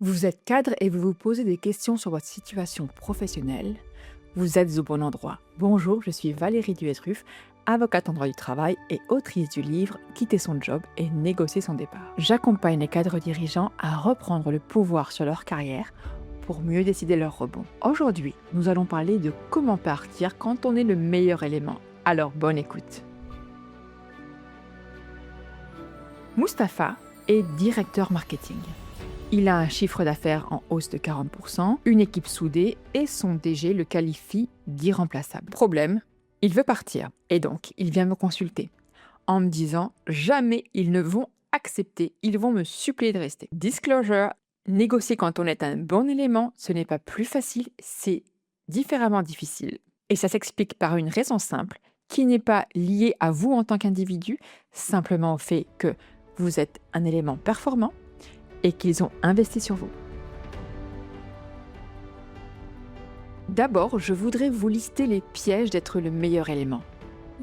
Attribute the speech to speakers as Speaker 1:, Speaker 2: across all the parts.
Speaker 1: Vous êtes cadre et vous vous posez des questions sur votre situation professionnelle. Vous êtes au bon endroit. Bonjour, je suis Valérie Duetruf, avocate en droit du travail et autrice du livre Quitter son job et négocier son départ. J'accompagne les cadres dirigeants à reprendre le pouvoir sur leur carrière pour mieux décider leur rebond. Aujourd'hui, nous allons parler de comment partir quand on est le meilleur élément. Alors, bonne écoute. Mustapha est directeur marketing. Il a un chiffre d'affaires en hausse de 40%, une équipe soudée et son DG le qualifie d'irremplaçable. Problème, il veut partir et donc il vient me consulter en me disant jamais ils ne vont accepter, ils vont me supplier de rester. Disclosure, négocier quand on est un bon élément, ce n'est pas plus facile, c'est différemment difficile. Et ça s'explique par une raison simple qui n'est pas liée à vous en tant qu'individu, simplement au fait que vous êtes un élément performant et qu'ils ont investi sur vous. D'abord, je voudrais vous lister les pièges d'être le meilleur élément.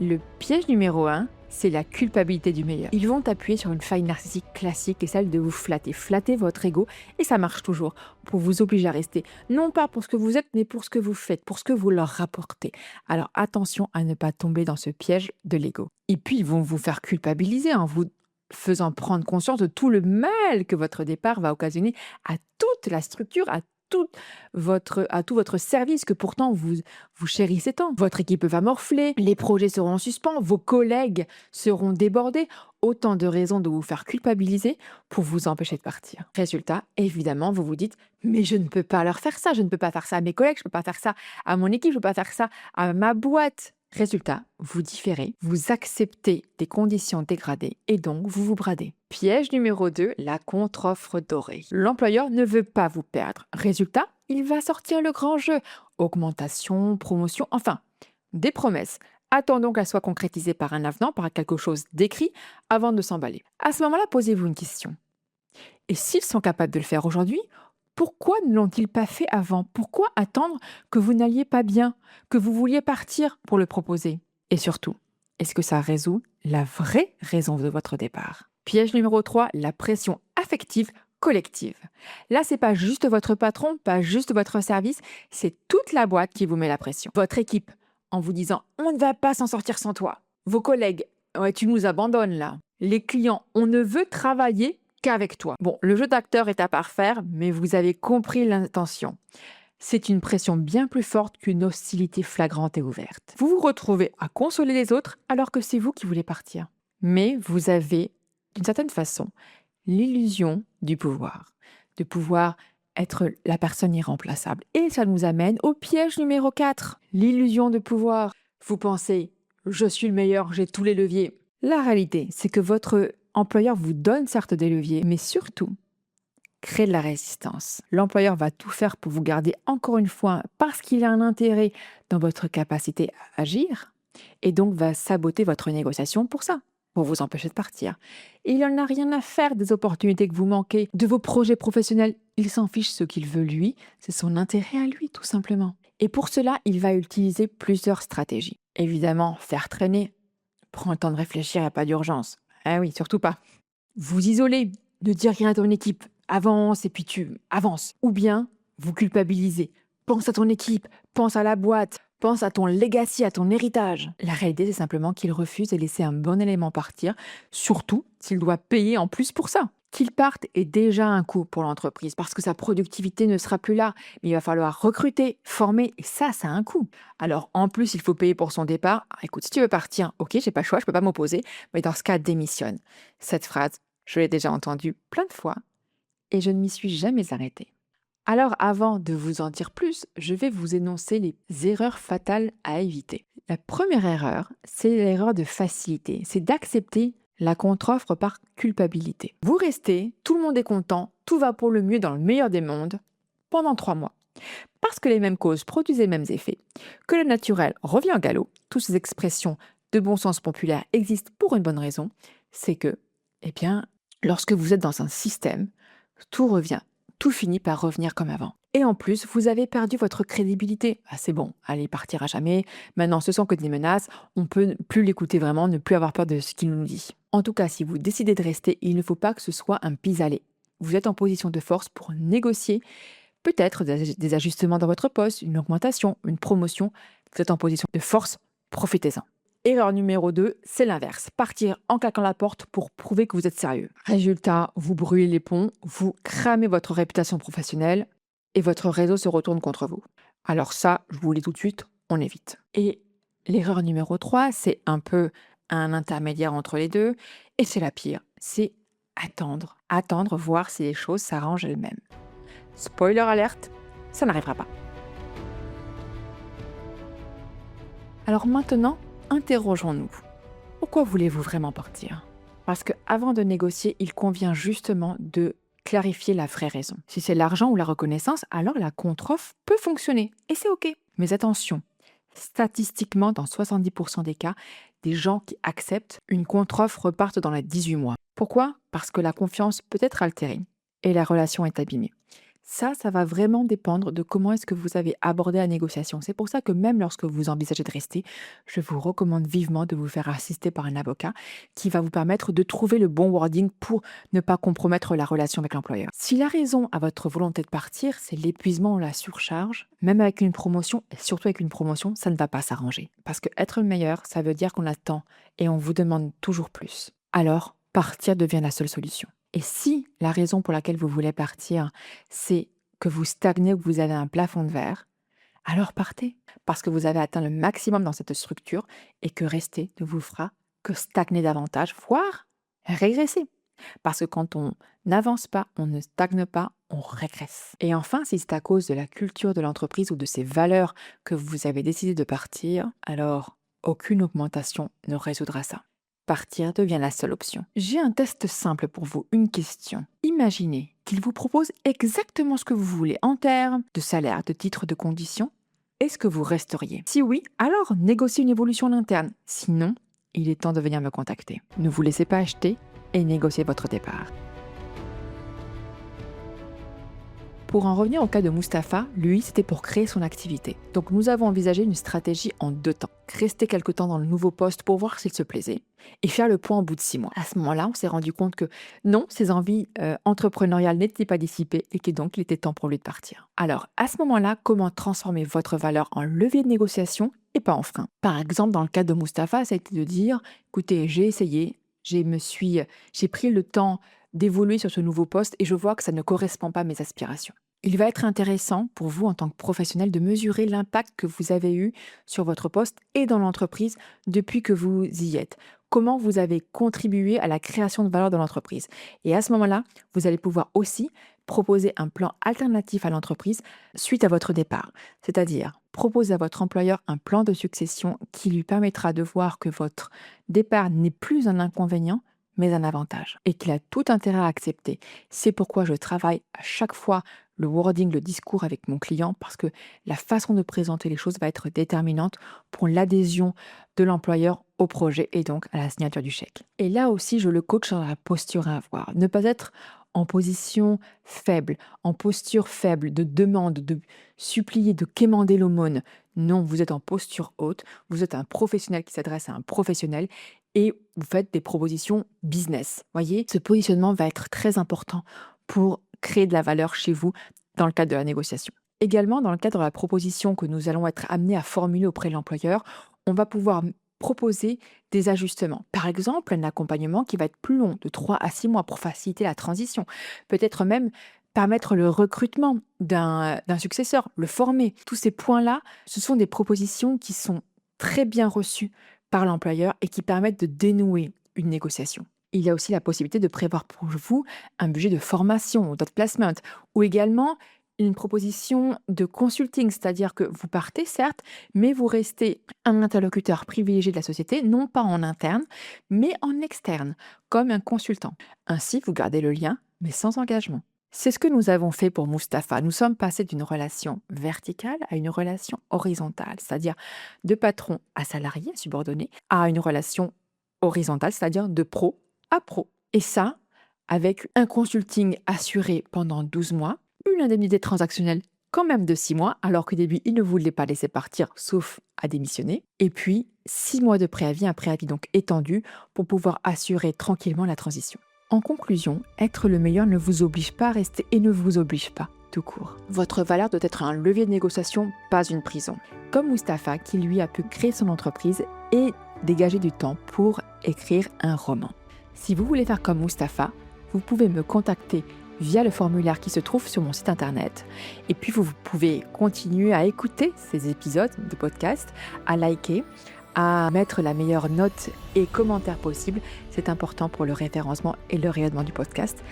Speaker 1: Le piège numéro 1, c'est la culpabilité du meilleur. Ils vont appuyer sur une faille narcissique classique et celle de vous flatter votre ego, et ça marche toujours, pour vous obliger à rester, non pas pour ce que vous êtes, mais pour ce que vous faites, pour ce que vous leur rapportez. Alors attention à ne pas tomber dans ce piège de l'ego. Et puis, ils vont vous faire culpabiliser en vous faisant prendre conscience de tout le mal que votre départ va occasionner à toute la structure, à tout votre service que pourtant vous chérissez tant. Votre équipe va morfler, les projets seront en suspens, vos collègues seront débordés. Autant de raisons de vous faire culpabiliser pour vous empêcher de partir. Résultat, évidemment, vous vous dites « mais je ne peux pas leur faire ça, je ne peux pas faire ça à mes collègues, je ne peux pas faire ça à mon équipe, je ne peux pas faire ça à ma boîte ». Résultat, vous différez, vous acceptez des conditions dégradées et donc vous vous bradez. Piège numéro 2, la contre-offre dorée. L'employeur ne veut pas vous perdre. Résultat, il va sortir le grand jeu. Augmentation, promotion, enfin, des promesses. Attendons qu'elles soient concrétisées par un avenant, par quelque chose d'écrit, avant de s'emballer. À ce moment-là, posez-vous une question. Et s'ils sont capables de le faire aujourd'hui, pourquoi ne l'ont-ils pas fait avant? Pourquoi attendre que vous n'alliez pas bien, que vous vouliez partir pour le proposer? Et surtout, est-ce que ça résout la vraie raison de votre départ? Piège numéro 3, la pression affective collective. Là, c'est pas juste votre patron, pas juste votre service, c'est toute la boîte qui vous met la pression. Votre équipe, en vous disant « on ne va pas s'en sortir sans toi ». Vos collègues « ouais, tu nous abandonnes là ». Les clients « on ne veut travailler qu'avec toi ». Bon, le jeu d'acteur est à parfaire, mais vous avez compris l'intention. C'est une pression bien plus forte qu'une hostilité flagrante et ouverte. Vous vous retrouvez à consoler les autres alors que c'est vous qui voulez partir. Mais vous avez, d'une certaine façon, l'illusion du pouvoir. De pouvoir être la personne irremplaçable. Et ça nous amène au piège numéro 4, l'illusion de pouvoir. Vous pensez « je suis le meilleur, j'ai tous les leviers ». La réalité, c'est que votre employeur vous donne certes des leviers, mais surtout, crée de la résistance. L'employeur va tout faire pour vous garder encore une fois parce qu'il a un intérêt dans votre capacité à agir et donc va saboter votre négociation pour ça, pour vous empêcher de partir. Et il n'en a rien à faire des opportunités que vous manquez, de vos projets professionnels. Il s'en fiche ce qu'il veut lui, c'est son intérêt à lui tout simplement. Et pour cela, il va utiliser plusieurs stratégies. Évidemment, faire traîner. Prends le temps de réfléchir, il n'y a pas d'urgence. Ah oui, surtout pas. Vous isoler, ne dire rien à ton équipe, avance et puis tu avances. Ou bien vous culpabilisez. Pense à ton équipe, pense à la boîte, pense à ton legacy, à ton héritage. La réalité, c'est simplement qu'il refuse de laisser un bon élément partir, surtout s'il doit payer en plus pour ça. Qu'il parte est déjà un coût pour l'entreprise parce que sa productivité ne sera plus là. Mais il va falloir recruter, former et ça a un coût. Alors en plus, il faut payer pour son départ. Ah, écoute, si tu veux partir, ok, j'ai pas le choix, je peux pas m'opposer. Mais dans ce cas, démissionne. Cette phrase, je l'ai déjà entendue plein de fois et je ne m'y suis jamais arrêtée. Alors avant de vous en dire plus, je vais vous énoncer les erreurs fatales à éviter. La première erreur, c'est l'erreur de facilité. C'est d'accepter la contre-offre par culpabilité. Vous restez, tout le monde est content, tout va pour le mieux dans le meilleur des mondes, pendant 3 mois. Parce que les mêmes causes produisent les mêmes effets, que le naturel revient au galop, toutes ces expressions de bon sens populaire existent pour une bonne raison, c'est que, lorsque vous êtes dans un système, tout revient, tout finit par revenir comme avant. Et en plus, vous avez perdu votre crédibilité. Ah, c'est bon, allez partir à jamais. Maintenant, ce sont que des menaces. On peut plus l'écouter vraiment, ne plus avoir peur de ce qu'il nous dit. En tout cas, si vous décidez de rester, il ne faut pas que ce soit un pis-aller. vous êtes en position de force pour négocier peut-être des ajustements dans votre poste, une augmentation, une promotion. Vous êtes en position de force, profitez-en. Erreur numéro 2, c'est l'inverse. Partir en claquant la porte pour prouver que vous êtes sérieux. Résultat, vous brûlez les ponts, vous cramez votre réputation professionnelle et votre réseau se retourne contre vous. Alors ça, je vous le dis tout de suite, on évite. Et l'erreur numéro 3, c'est un peu un intermédiaire entre les deux et c'est la pire. C'est attendre. Attendre, voir si les choses s'arrangent elles-mêmes. Spoiler alerte, ça n'arrivera pas. Alors maintenant, interrogeons-nous. Pourquoi voulez-vous vraiment partir? Parce qu'avant de négocier, il convient justement de clarifier la vraie raison. Si c'est l'argent ou la reconnaissance, alors la contre-offre peut fonctionner et c'est OK. Mais attention, statistiquement, dans 70% des cas, des gens qui acceptent une contre-offre repartent dans les 18 mois. Pourquoi? Parce que la confiance peut être altérée et la relation est abîmée. Ça va vraiment dépendre de comment est-ce que vous avez abordé la négociation. C'est pour ça que même lorsque vous envisagez de rester, je vous recommande vivement de vous faire assister par un avocat qui va vous permettre de trouver le bon wording pour ne pas compromettre la relation avec l'employeur. Si la raison à votre volonté de partir, c'est l'épuisement ou la surcharge, même avec une promotion, et surtout avec une promotion, ça ne va pas s'arranger. Parce que être le meilleur, ça veut dire qu'on attend et on vous demande toujours plus. Alors, partir devient la seule solution. Et si la raison pour laquelle vous voulez partir, c'est que vous stagnez ou que vous avez un plafond de verre, alors partez, parce que vous avez atteint le maximum dans cette structure et que rester ne vous fera que stagner davantage, voire régresser. Parce que quand on n'avance pas, on ne stagne pas, on régresse. Et enfin, si c'est à cause de la culture de l'entreprise ou de ses valeurs que vous avez décidé de partir, alors aucune augmentation ne résoudra ça. Partir devient la seule option. J'ai un test simple pour vous, une question. Imaginez qu'il vous propose exactement ce que vous voulez en termes de salaire, de titre, de conditions. Est-ce que vous resteriez? Si oui, alors négociez une évolution en interne. Sinon, il est temps de venir me contacter. Ne vous laissez pas acheter et négociez votre départ. Pour en revenir au cas de Mustapha, lui, c'était pour créer son activité. Donc nous avons envisagé une stratégie en 2 temps. Rester quelque temps dans le nouveau poste pour voir s'il se plaisait et faire le point au bout de 6 mois. À ce moment-là, on s'est rendu compte que non, ses envies entrepreneuriales n'étaient pas dissipées et que donc il était temps pour lui de partir. Alors, à ce moment-là, comment transformer votre valeur en levier de négociation et pas en frein? Par exemple, dans le cas de Mustapha, ça a été de dire, écoutez, j'ai essayé, j'ai pris le temps d'évoluer sur ce nouveau poste et je vois que ça ne correspond pas à mes aspirations. Il va être intéressant pour vous en tant que professionnel de mesurer l'impact que vous avez eu sur votre poste et dans l'entreprise depuis que vous y êtes. Comment vous avez contribué à la création de valeur de l'entreprise. Et à ce moment-là, vous allez pouvoir aussi proposer un plan alternatif à l'entreprise suite à votre départ. C'est-à-dire proposer à votre employeur un plan de succession qui lui permettra de voir que votre départ n'est plus un inconvénient, mais un avantage et qu'il a tout intérêt à accepter. C'est pourquoi je travaille à chaque fois le wording, le discours avec mon client parce que la façon de présenter les choses va être déterminante pour l'adhésion de l'employeur au projet et donc à la signature du chèque. Et là aussi, je le coach sur la posture à avoir. Ne pas être en position faible, en posture faible, de demande, de supplier, de quémander l'aumône. Non, vous êtes en posture haute, vous êtes un professionnel qui s'adresse à un professionnel et vous faites des propositions business. Voyez, ce positionnement va être très important pour créer de la valeur chez vous dans le cadre de la négociation. Également, dans le cadre de la proposition que nous allons être amenés à formuler auprès de l'employeur, on va pouvoir proposer des ajustements. Par exemple, un accompagnement qui va être plus long, de 3 à 6 mois pour faciliter la transition. Peut-être même permettre le recrutement d'un successeur, le former. Tous ces points-là, ce sont des propositions qui sont très bien reçues par l'employeur et qui permettent de dénouer une négociation. Il y a aussi la possibilité de prévoir pour vous un budget de formation ou d'outplacement ou également une proposition de consulting, c'est-à-dire que vous partez certes, mais vous restez un interlocuteur privilégié de la société, non pas en interne, mais en externe, comme un consultant. Ainsi, vous gardez le lien, mais sans engagement. C'est ce que nous avons fait pour Mustapha. Nous sommes passés d'une relation verticale à une relation horizontale, c'est-à-dire de patron à salarié, subordonné, à une relation horizontale, c'est-à-dire de pro à pro. Et ça, avec un consulting assuré pendant 12 mois, une indemnité transactionnelle quand même de 6 mois, alors qu'au début, il ne voulait pas laisser partir, sauf à démissionner. Et puis, 6 mois de préavis, un préavis donc étendu, pour pouvoir assurer tranquillement la transition. En conclusion, être le meilleur ne vous oblige pas à rester et ne vous oblige pas, tout court. Votre valeur doit être un levier de négociation, pas une prison. Comme Mustapha, qui lui a pu créer son entreprise et dégager du temps pour écrire un roman. Si vous voulez faire comme Mustapha, vous pouvez me contacter via le formulaire qui se trouve sur mon site internet. Et puis vous pouvez continuer à écouter ces épisodes de podcast, à liker, à mettre la meilleure note et commentaire possible. C'est important pour le référencement et le rayonnement du podcast.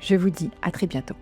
Speaker 1: Je vous dis à très bientôt.